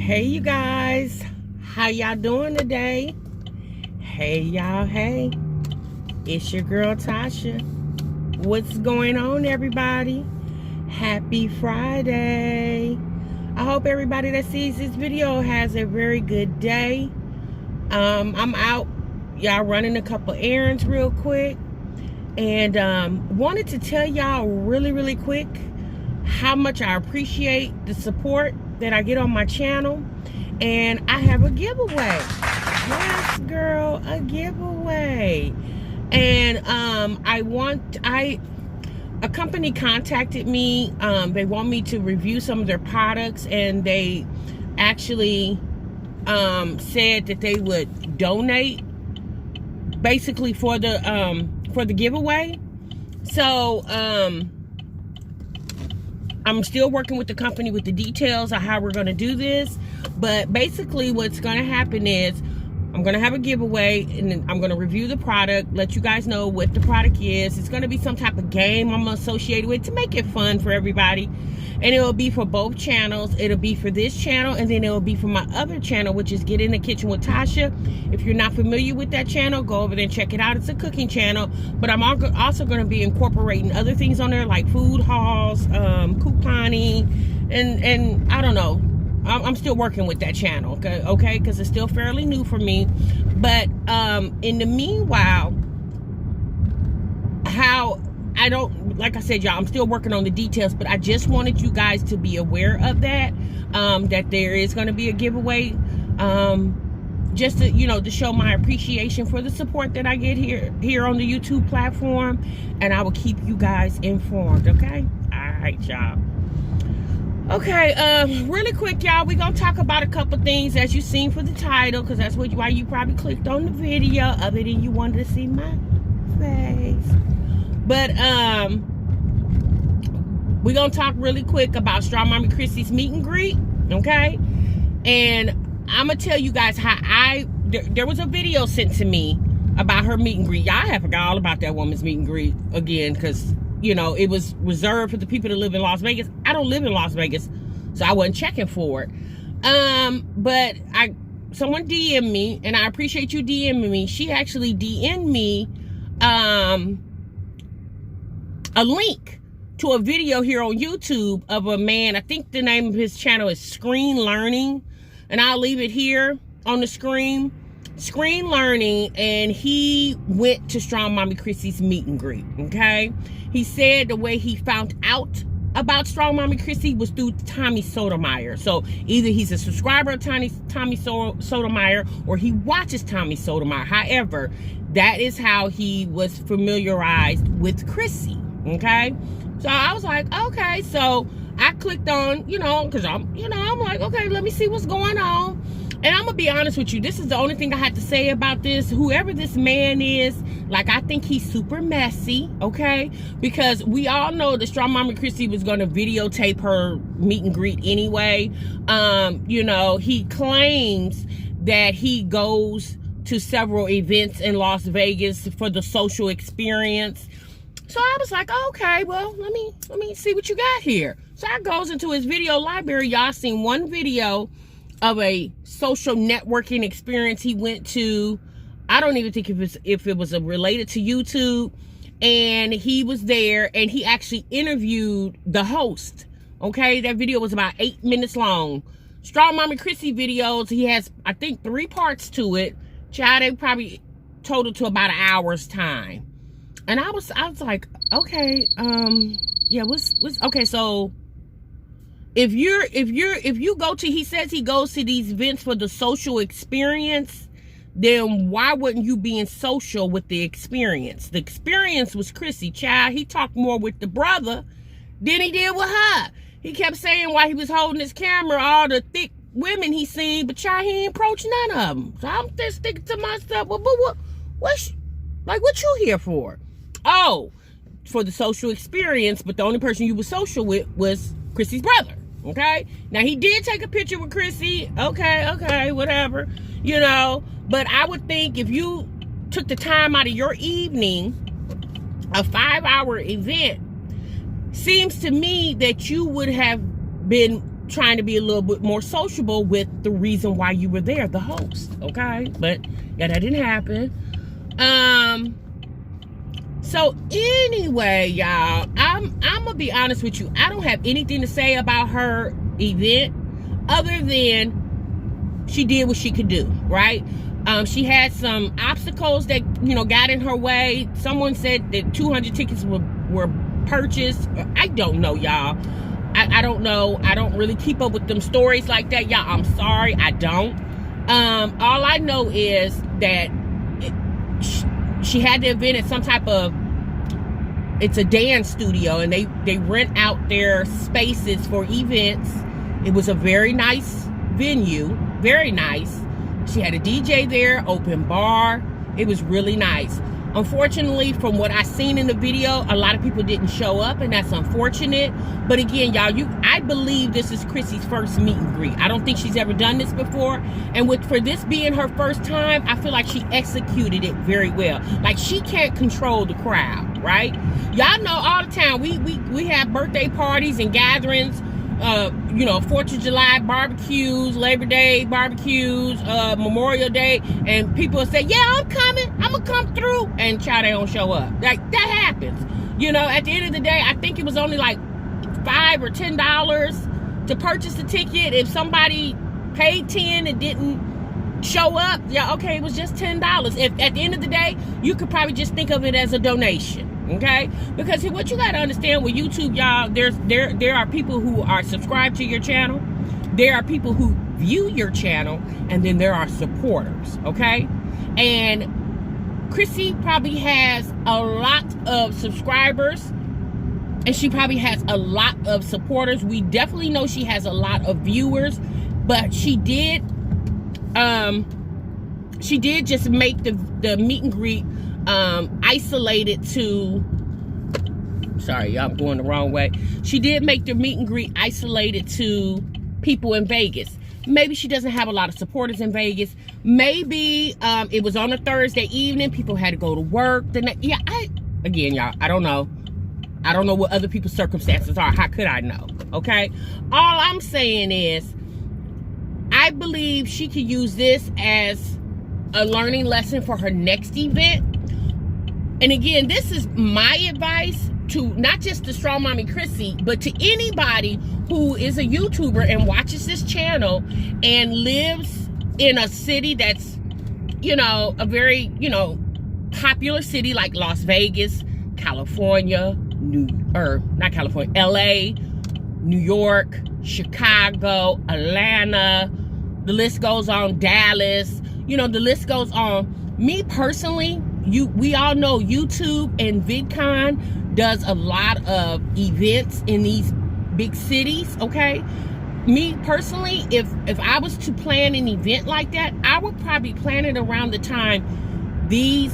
Hey you guys, how y'all doing today? Hey y'all, hey, it's your girl Tasha. What's going on, everybody? Happy Friday. I hope everybody that sees this video has a very good day. I'm out, y'all, running a couple errands real quick, and wanted to tell y'all really quick how much I appreciate the support that I get on my channel. And I have a giveaway. Yes, girl, a giveaway. And a company contacted me. They want me to review some of their products, and they actually said that they would donate basically for the giveaway. So I'm still working with the company with the details of how we're going to do this. But basically what's going to happen is I'm going to have a giveaway, and then I'm going to review the product, let you guys know what the product is. It's going to be some type of game I'm associated with to make it fun for everybody. And it will be for both channels. It'll be for this channel, and then it will be for my other channel, which is Get in the Kitchen with Tasha. If you're not familiar with that channel, go over there and check it out. It's a cooking channel, but I'm also going to be incorporating other things on there, like food hauls, couponing, and I don't know. I'm still working with that channel, okay? Because it's still fairly new for me. But in the meanwhile, like I said, y'all, I'm still working on the details, but I just wanted you guys to be aware of that, that there is going to be a giveaway, just to, to show my appreciation for the support that I get here on the YouTube platform, and I will keep you guys informed, okay? All right, y'all. Okay, really quick, y'all, we're gonna talk about a couple things, as you seen for the title, because that's why you probably clicked on the video, other than you wanted to see my face. But we're gonna talk really quick about Strongmommy Chrissy's meet and greet, okay? And I'm gonna tell you guys how there was a video sent to me about her meet and greet. Y'all have forgot all about that woman's meet and greet again, because it was reserved for the people that live in Las Vegas. I don't live in Las Vegas, so I wasn't checking for it. But someone DM'd me, and I appreciate you DMing me. She actually DM'd me a link to a video here on YouTube of a man. I think the name of his channel is Screen Learning, and I'll leave it here on the screen. Screen Learning, and he went to Strongmommy Chrissy's meet and greet, okay? He said the way he found out about Strongmommy Chrissy was through Tommy Sotomayor. So either he's a subscriber of Tommy Sotomayor, or he watches Tommy Sotomayor. However, that is how he was familiarized with Chrissy, okay? So I was like, okay. So I clicked on, because I'm like, okay, let me see what's going on. And I'm gonna be honest with you, this is the only thing I had to say about this. Whoever this man is, I think he's super messy, okay? Because we all know that Strongmommy Chrissy was gonna videotape her meet and greet anyway. He claims that he goes to several events in Las Vegas for the social experience. So I was like, okay, well, let me see what you got here. So I goes into his video library. Y'all seen one video of a social networking experience he went to. I don't even think if it was related to YouTube. And he was there, and he actually interviewed the host. Okay, that video was about 8 minutes long. Strongmommy Chrissy videos, he has, I think, 3 parts to it. Child, they probably total to about an hour's time. And I was like, okay, yeah, what's okay, so if you go to, he says he goes to these events for the social experience, then why wouldn't you be in social with the experience? The experience was Chrissy, child. He talked more with the brother than he did with her. He kept saying while he was holding his camera, all the thick women he seen, but child, he ain't approached none of them. So I'm just thinking to myself, well, what you here for? Oh, for the social experience, but the only person you were social with was Chrissy's brother. Okay, now he did take a picture with Chrissy. Okay, whatever, but I would think if you took the time out of your evening, a 5-hour event, seems to me that you would have been trying to be a little bit more sociable with the reason why you were there, the host, okay? But yeah, that didn't happen. So anyway, y'all, I'm gonna be honest with you. I don't have anything to say about her event other than she did what she could do, right? She had some obstacles that, you know, got in her way. Someone said that 200 tickets were purchased. I don't know, y'all. I don't know. I don't really keep up with them stories like that, y'all. I'm sorry, I don't. All I know is that she had the event at some type of, it's a dance studio, and they rent out their spaces for events. It was a very nice venue, very nice. She had a DJ there, open bar. It was really nice. Unfortunately, from what I seen in the video, a lot of people didn't show up, and that's unfortunate. But again, y'all, I believe this is Chrissy's first meet and greet. I don't think she's ever done this before. And for this being her first time, I feel like she executed it very well. Like, she can't control the crowd, right? Y'all know all the time, we have birthday parties and gatherings, you know, 4th of July barbecues, Labor Day barbecues, Memorial Day, and people will say, yeah, I'm coming, I'm gonna come through, and child, they don't show up. Like, that happens. You know, at the end of the day, I think it was only like $5 or $10 to purchase the ticket. If somebody paid $10 and didn't show up, yeah, okay, it was just $10. If at the end of the day, you could probably just think of it as a donation. Okay, because what you got to understand with YouTube, y'all, there are people who are subscribed to your channel, there are people who view your channel, and then there are supporters. Okay, and Chrissy probably has a lot of subscribers, and she probably has a lot of supporters. We definitely know she has a lot of viewers, but she did just make the meet and greet isolated to, sorry, I'm going the wrong way. She did make the meet and greet isolated to people in Vegas. Maybe she doesn't have a lot of supporters in Vegas. Maybe it was on a Thursday evening. People had to go to work. Yeah, again, y'all, I don't know. I don't know what other people's circumstances are. How could I know? Okay? All I'm saying is, I believe she could use this as a learning lesson for her next event. And again, this is my advice to not just the Strong Mommy Chrissy, but to anybody who is a YouTuber and watches this channel and lives in a city that's, you know, a very, you know, popular city like Las Vegas, California, LA, New York, Chicago, Atlanta, the list goes on, Dallas, you know, the list goes on. Me personally, we all know YouTube and VidCon does a lot of events in these big cities, okay? Me personally, if I was to plan an event like that, I would probably plan it around the time these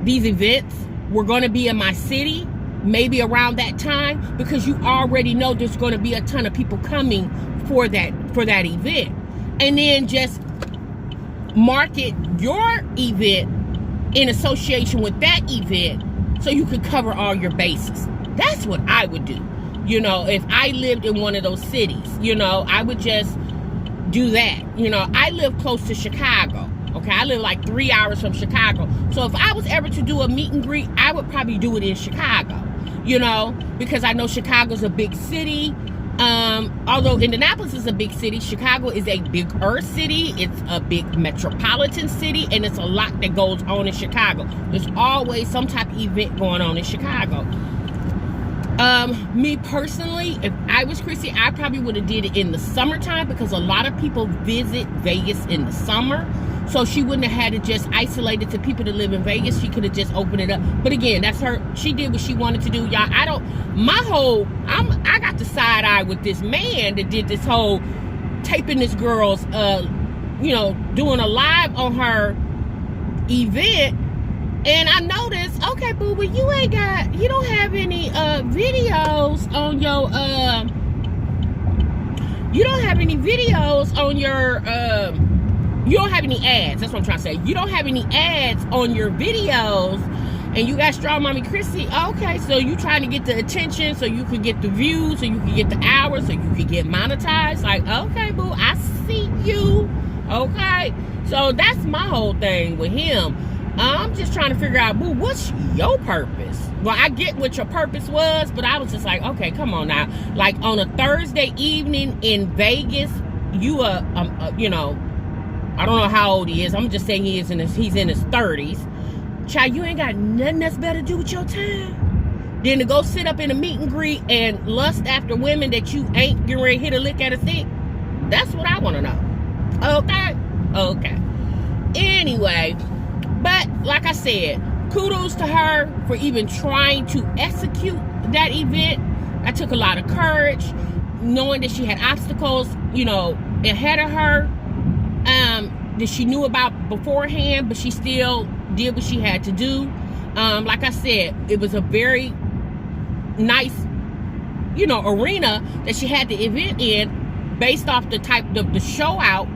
events were going to be in my city, maybe around that time, because you already know there's going to be a ton of people coming for that event. And then just market your event in association with that event so you could cover all your bases. That's what I would do. You know, if I lived in one of those cities, you know, I would just do that. You know, I live close to Chicago. Okay, I live like 3 hours from Chicago. So if I was ever to do a meet and greet, I would probably do it in Chicago, you know, because I know Chicago's a big city. Although Indianapolis is a big city, Chicago is a bigger city. It's a big metropolitan city, and it's a lot that goes on in Chicago. There's always some type of event going on in Chicago. Me personally, if I was Chrissy, I probably would have did it in the summertime, because a lot of people visit Vegas in the summer. So she wouldn't have had to just isolate it to people that live in Vegas. She could have just opened it up. But again, that's her. She did what she wanted to do. Y'all, I got the side eye with this man that did this whole taping this girl's, you know, doing a live on her event. And I noticed, okay, boo, but you don't have any videos on your, you don't have any videos on your, you don't have any ads. That's what I'm trying to say. You don't have any ads on your videos. And you got Strongmommy Chrissy. Okay, so you trying to get the attention so you could get the views, so you could get the hours, so you could get monetized. Like, okay, boo, I see you. Okay, so that's my whole thing with him. I'm just trying to figure out, boo, what's your purpose? Well, I get what your purpose was, but I was just like, okay, come on now. Like on a Thursday evening in Vegas, you you know, I don't know how old he is. I'm just saying he's in his 30s. Child, you ain't got nothing else better to do with your time than to go sit up in a meet and greet and lust after women that you ain't getting ready to hit a lick at a stick. That's what I want to know. Okay. Anyway, but like I said, kudos to her for even trying to execute that event. That took a lot of courage, knowing that she had obstacles, you know, ahead of her, that she knew about beforehand, but she still did what she had to do. Like I said, it was a very nice, you know, arena that she had the event in, based off the type of the show out.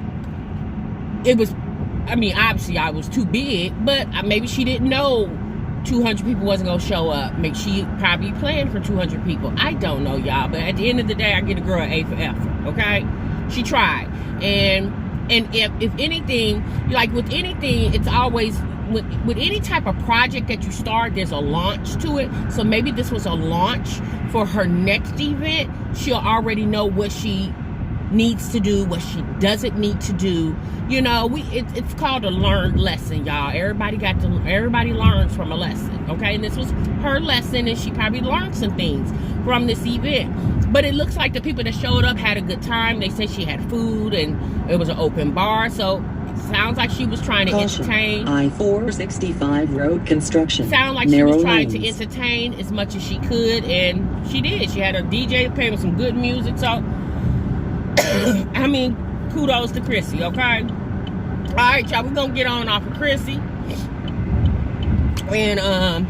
It was, I mean, obviously I was too big, but maybe she didn't know 200 people wasn't gonna show up. Maybe she probably planned for 200 people. I don't know, y'all, but at the end of the day, I get a girl an A for effort. Okay, she tried. And if anything, like with anything, it's always with any type of project that you start, there's a launch to it. So maybe this was a launch for her next event. She'll already know what she needs to do, what she doesn't need to do. You know, it's called a learned lesson, y'all. Everybody learns from a lesson, okay? And this was her lesson, and she probably learned some things from this event. But it looks like the people that showed up had a good time. They said she had food and it was an open bar, so it sounds like she was trying to entertain. I-465 road construction. Sound like she was trying to entertain as much as she could, and she did. She had a DJ playing with some good music, so I mean, kudos to Chrissy, okay? All right, y'all, we're gonna get on off of Chrissy, and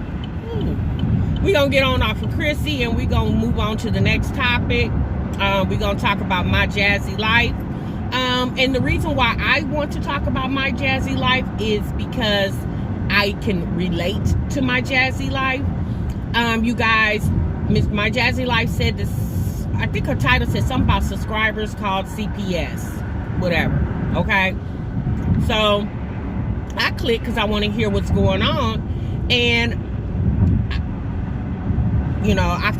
we're gonna get on off of Chrissy, and we're gonna move on to the next topic. We're gonna talk about my Jazzy life, and the reason why I want to talk about my Jazzy life is because I can relate to my Jazzy life. You guys, my Jazzy life said this. I think her title said something about subscribers called CPS, whatever, okay? So I clicked because I want to hear what's going on, and you know, I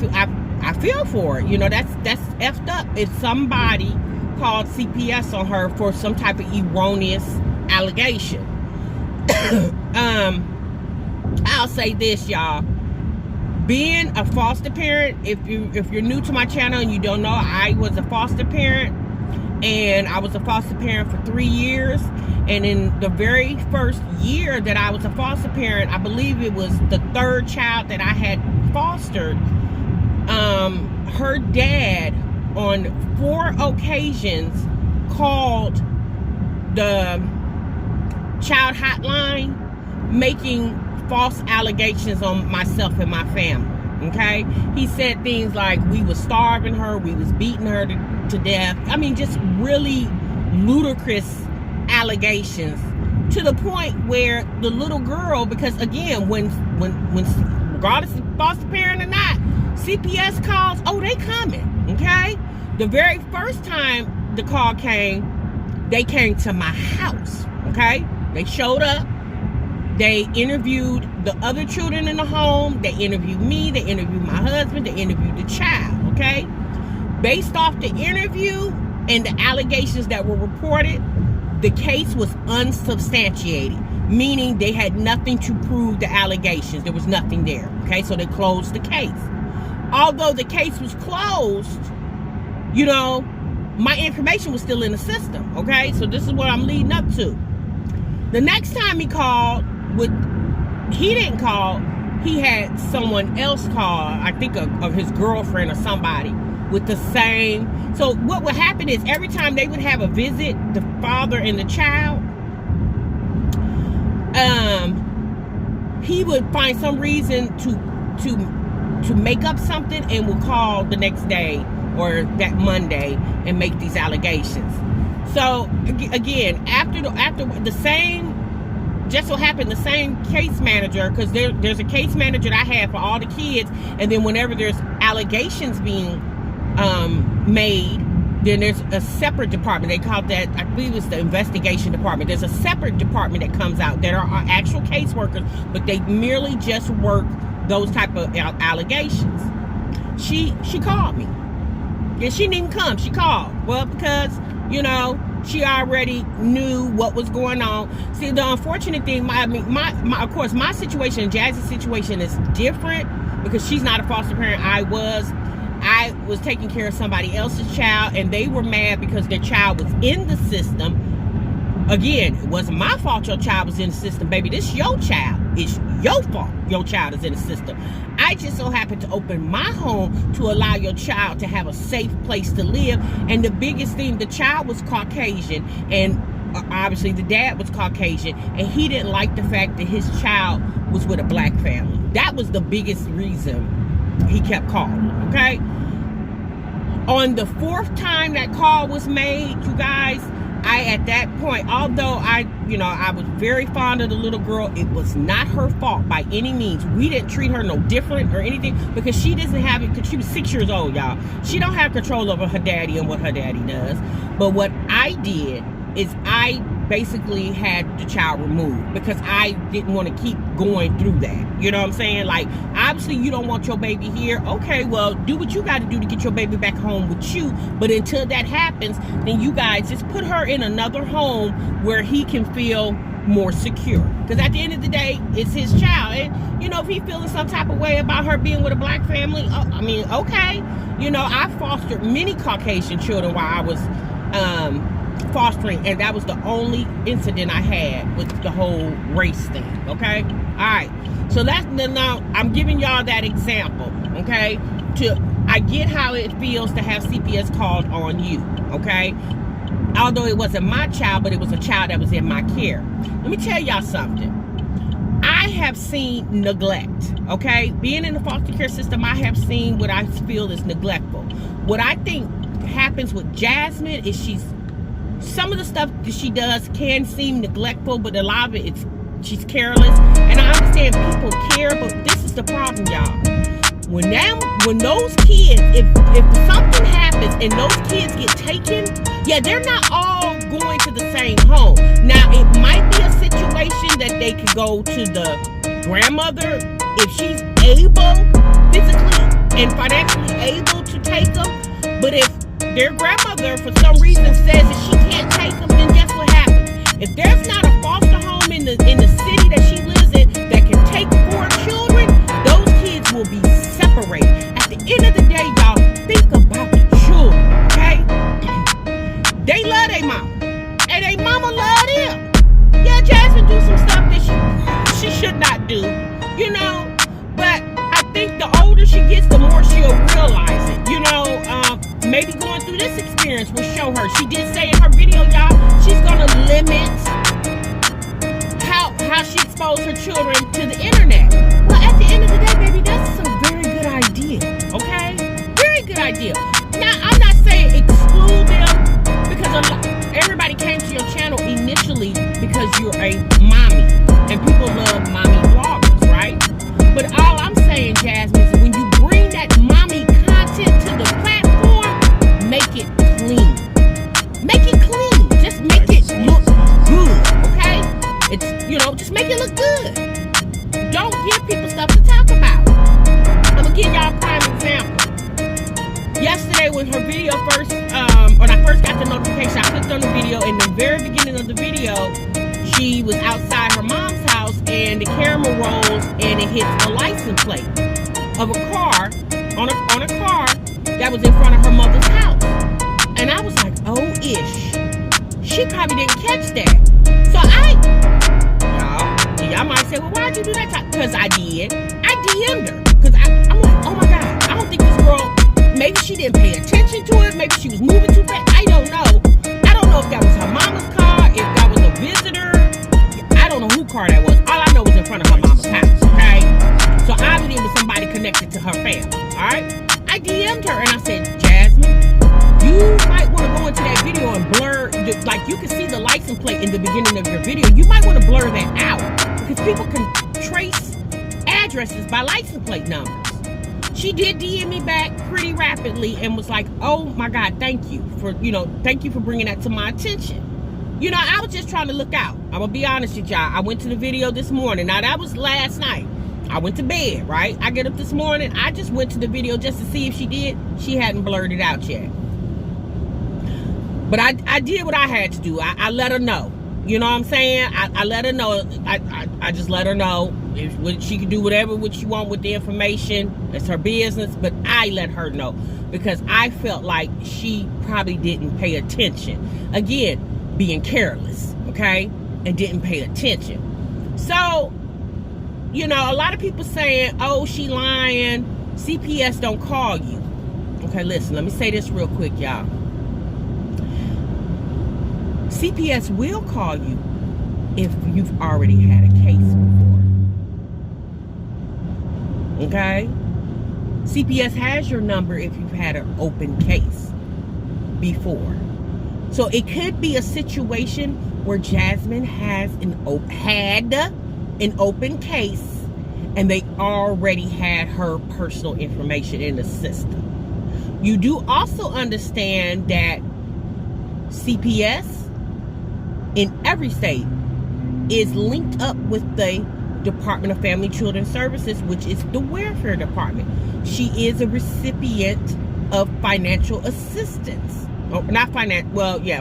feel for it. You know, that's effed up if somebody called CPS on her for some type of erroneous allegation. I'll say this, y'all. Being a foster parent, if you're new to my channel and you don't know, I was a foster parent, and I was a foster parent for 3 years. And in the very first year that I was a foster parent, I believe it was the third child that I had fostered, her dad on 4 occasions called the child hotline making false allegations on myself and my family, okay? He said things like we was starving her, we was beating her to death. I mean, just really ludicrous allegations, to the point where the little girl, because again, when regardless of foster parent or not, CPS calls, oh, they coming, okay? The very first time the call came, they came to my house, okay? They showed up. They interviewed the other children in the home. They interviewed me. They interviewed my husband. They interviewed the child, okay? Based off the interview and the allegations that were reported, the case was unsubstantiated, meaning they had nothing to prove the allegations. There was nothing there, okay? So they closed the case. Although the case was closed, you know, my information was still in the system, okay? So this is what I'm leading up to. The next time he called, he didn't call, he had someone else call, I think of his girlfriend or somebody, with the same. So what would happen is every time they would have a visit, the father and the child, he would find some reason to make up something and would call the next day or that Monday and make these allegations. So again, after the just so happened the same case manager, because there's a case manager that I have for all the kids, and then whenever there's allegations being made, then there's a separate department. They call that, I believe it's the investigation department. There's a separate department that comes out that are actual caseworkers, but they merely just work those type of allegations. She called me. And she didn't even come. She called. Well, because, you know, she already knew what was going on. See, the unfortunate thing, of course, my situation and Jazzy's situation is different because she's not a foster parent. I was taking care of somebody else's child, and they were mad because their child was in the system. Again, it wasn't my fault your child was in the system, baby. This your child. It's your fault your child is in the system. I just so happened to open my home to allow your child to have a safe place to live. And the biggest thing, the child was Caucasian, and obviously the dad was Caucasian, and he didn't like the fact that his child was with a black family. That was the biggest reason he kept calling, okay? On the 4th time that call was made, you guys, at that point, although I was very fond of the little girl, it was not her fault by any means. We didn't treat her no different or anything, because she doesn't have it, because she was 6 years old, y'all. She don't have control over her daddy and what her daddy does. But what I did is I basically had the child removed because I didn't want to keep going through that. You know what I'm saying? Like, obviously you don't want your baby here. Okay, well, do what you got to do to get your baby back home with you. But until that happens, then you guys just put her in another home where he can feel more secure. Because at the end of the day, it's his child. And, you know, if he's feeling some type of way about her being with a black family, I mean, okay. You know, I fostered many Caucasian children while I was fostering, and that was the only incident I had with the whole race thing. Okay, all right. So that's, now I'm giving y'all that example. Okay, I get how it feels to have CPS called on you. Okay, although it wasn't my child, but it was a child that was in my care. Let me tell y'all something. I have seen neglect. Okay, being in the foster care system, I have seen what I feel is neglectful. What I think happens with Jasmine is some of the stuff that she does can seem neglectful, but a lot of it, she's careless. And I understand people care, but this is the problem, y'all. When those kids, if something happens and those kids get taken, yeah, they're not all going to the same home. Now, it might be a situation that they could go to the grandmother if she's able, physically and financially able to take them. But if their grandmother, for some reason, says that she can't take them, then guess what happens? If there's not a foster home in the city that she lives in that can take 4 children, those kids will be separated. At the end of the day, y'all, think about the children, okay? They love their mama, and their mama love them. Yeah, Jasmine do some stuff that she should not do, you know, but I think the older she gets, the more she'll realize it, you know. Maybe going through this experience will show her. She did say in her video, y'all, she's gonna limit how she exposed her children to the internet. Well, at the end of the day, baby, that's a very good idea, okay? Very good idea. Now, I'm not saying exclude them, because everybody came to your channel initially because you're a mommy, and people love mommy vloggers, right? But all I'm saying, Jasmine, is when you bring that mommy content to the platform, make it clean. Make it clean. Just make it look good, okay? It's, you know, just make it look good. Don't give people stuff to talk about. I'm gonna give y'all a prime example. Yesterday when her video when I first got the notification, I clicked on the video. In the very beginning of the video, she was outside her mom's house, and the camera rolls and it hits a license plate of a car on a car that was in front of her mother's house. And I was like, oh ish, she probably didn't catch that. So y'all might say, well, why'd you do that? Because I did. I DM'd her because I'm like, oh my god, I don't think this girl, maybe she didn't pay attention to it, maybe she was moving too fast. I don't know if that was her mama's car, if that was a visitor. I don't know who car that was. All I know was in front of her mama's house, okay? So obviously it was somebody connected to her family, all right? I DM'd her and I said, Jasmine, you might want to go into that video and blur like you can see the license plate in the beginning of your video. You might want to blur that out because people can trace addresses by license plate numbers. She did DM me back pretty rapidly and was like, oh my God, thank you for bringing that to my attention. I was just trying to look out. I'm gonna be honest with y'all. I went to the video this morning. Now that was last night. I went to bed, right? I get up this morning. I just went to the video just to see if she did. She hadn't blurred it out yet. But I did what I had to do. I let her know. You know what I'm saying? I let her know. I just let her know. If she can do what she want with the information. It's her business. But I let her know. Because I felt like she probably didn't pay attention. Again, being careless. Okay? And didn't pay attention. So, a lot of people saying, oh, she lying. CPS don't call you. Okay, listen. Let me say this real quick, y'all. CPS will call you if you've already had a case before. Okay? CPS has your number if you've had an open case before. So it could be a situation where Jasmine had an open case and they already had her personal information in the system. You do also understand that CPS in every state is linked up with the Department of Family Children Services, which is the welfare department. She is a recipient of financial assistance. Oh, not finance,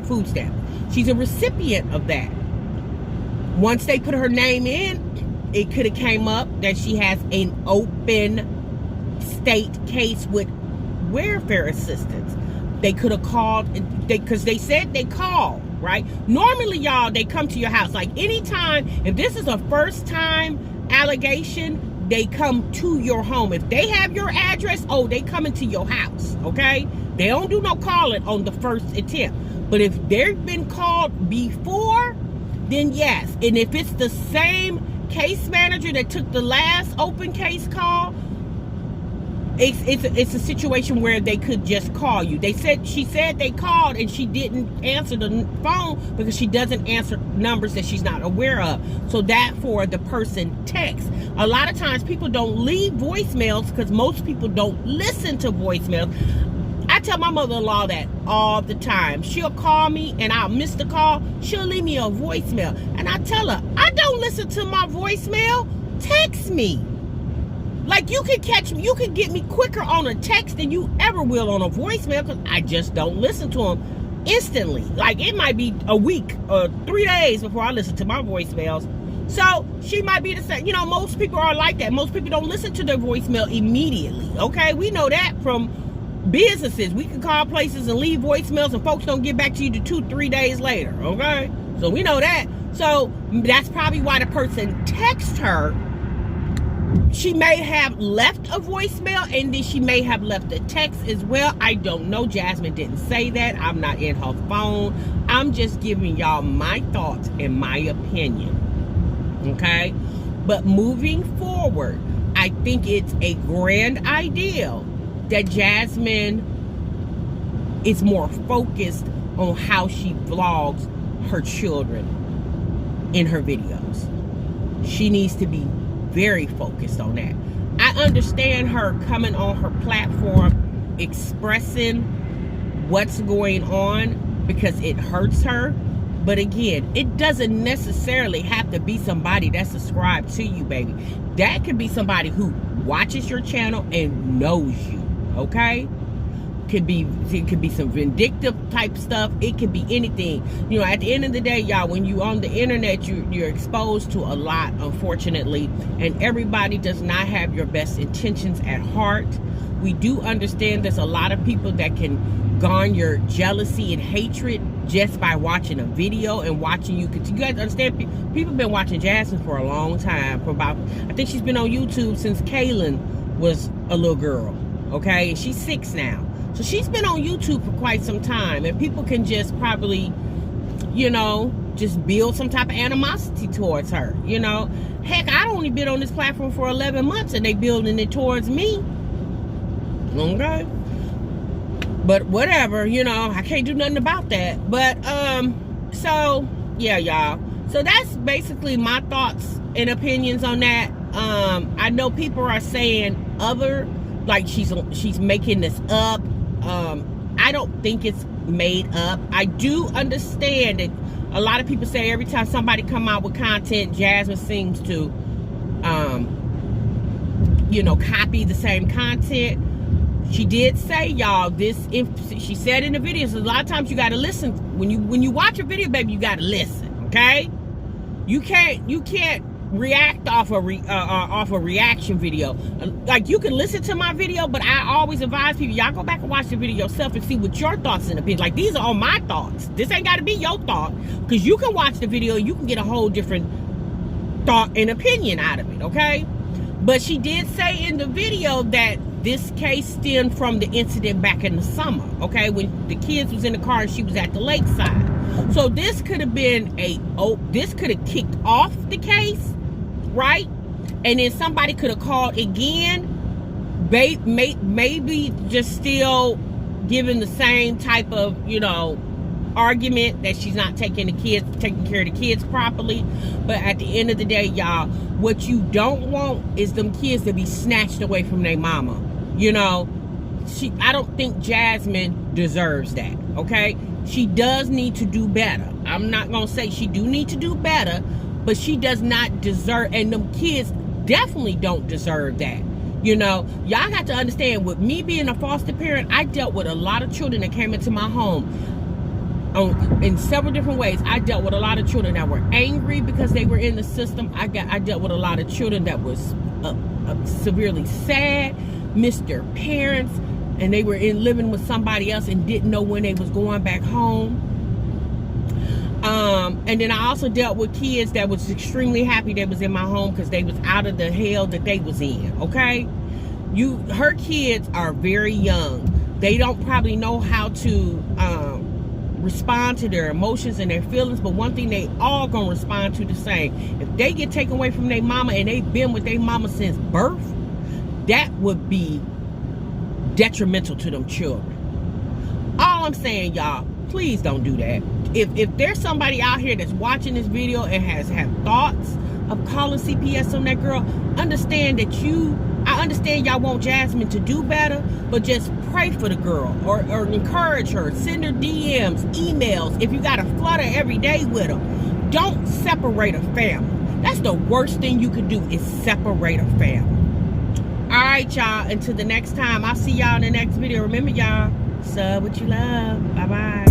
food stamps. She's a recipient of that. Once they put her name in, it could have came up that she has an open state case with welfare assistance. They could have called, because they said they called, right? Normally, y'all, they come to your house. Like anytime, if this is a first time allegation, they come to your home. If they have your address, they come into your house, okay? They don't do no calling on the first attempt. But if they've been called before, then yes. And if it's the same case manager that took the last open case call, it's a situation where they could just call you. She said they called and she didn't answer the phone because she doesn't answer numbers that she's not aware of. So therefore the person texts. A lot of times people don't leave voicemails because most people don't listen to voicemails. I tell my mother-in-law that all the time. She'll call me and I'll miss the call. She'll leave me a voicemail. And I tell her, I don't listen to my voicemail. Text me. Like you can catch me, you can get me quicker on a text than you ever will on a voicemail because I just don't listen to them instantly. Like it might be a week or 3 days before I listen to my voicemails. So she might be the same. Most people are like that. Most people don't listen to their voicemail immediately. Okay, we know that from businesses. We can call places and leave voicemails and folks don't get back to you to 2-3 days later. Okay, so we know that. So that's probably why the person texts her. She may have left a voicemail and then she may have left a text as well. I don't know. Jasmine didn't say that. I'm not in her phone. I'm just giving y'all my thoughts and my opinion. Okay? But moving forward, I think it's a grand idea that Jasmine is more focused on how she vlogs her children in her videos. She needs to be very focused on that. I understand her coming on her platform expressing what's going on because it hurts her. But again, it doesn't necessarily have to be somebody that's subscribed to you, baby. That could be somebody who watches your channel and knows you, okay? It could be some vindictive type stuff. It could be anything. At the end of the day, y'all, when you on the internet, you're exposed to a lot, unfortunately, and everybody does not have your best intentions at heart. We do understand there's a lot of people that can garner jealousy and hatred just by watching a video and watching you. You guys understand? People have been watching Jasmine for a long time. I think she's been on YouTube since Kaylin was a little girl. Okay, and she's 6 now. So she's been on YouTube for quite some time, and people can just probably, just build some type of animosity towards her, Heck, I only been on this platform for 11 months and they building it towards me. Okay? But whatever, you know, I can't do nothing about that. But so yeah, y'all. So that's basically my thoughts and opinions on that. I know people are saying like she's making this up. I don't think it's made up. I do understand that a lot of people say every time somebody come out with content, Jasmine seems to you know, copy the same content. She did say, y'all, she said in the videos, a lot of times you got to listen. When you watch a video, baby, you got to listen, okay? You can't react off a reaction video. Like, you can listen to my video, but I always advise people, y'all go back and watch the video yourself and see what your thoughts and opinions. Like, these are all my thoughts. This ain't got to be your thought, because you can watch the video, you can get a whole different thought and opinion out of it, okay? But she did say in the video that this case stemmed from the incident back in the summer, okay, when the kids was in the car and she was at the lakeside. So this could have been this could have kicked off the case, right? And then somebody could have called again, maybe just still giving the same type of, you know, argument that she's not taking care of the kids properly. But at the end of the day, y'all, what you don't want is them kids to be snatched away from their mama. You know, I don't think Jasmine deserves that, okay? She does need to do better. I'm not gonna say she do need to do better, but she does not deserve, and them kids definitely don't deserve that. You know, y'all got to understand, with me being a foster parent, I dealt with a lot of children that came into my home in several different ways. I dealt with a lot of children that were angry because they were in the system. I dealt with a lot of children that was severely sad, missed their parents, and they were living with somebody else and didn't know when they was going back home. And then I also dealt with kids that was extremely happy they was in my home because they was out of the hell that they was in, okay? Her kids are very young. They don't probably know how to respond to their emotions and their feelings, but one thing they all gonna respond to the same. If they get taken away from their mama and they've been with their mama since birth, that would be detrimental to them children. All I'm saying, y'all, please don't do that. If there's somebody out here that's watching this video and has had thoughts of calling CPS on that girl, understand that I understand y'all want Jasmine to do better, but just pray for the girl or encourage her. Send her DMs, emails. If you got to flutter every day with her, don't separate a family. That's the worst thing you could do, is separate a family. All right, y'all. Until the next time, I'll see y'all in the next video. Remember, y'all, sub what you love. Bye-bye.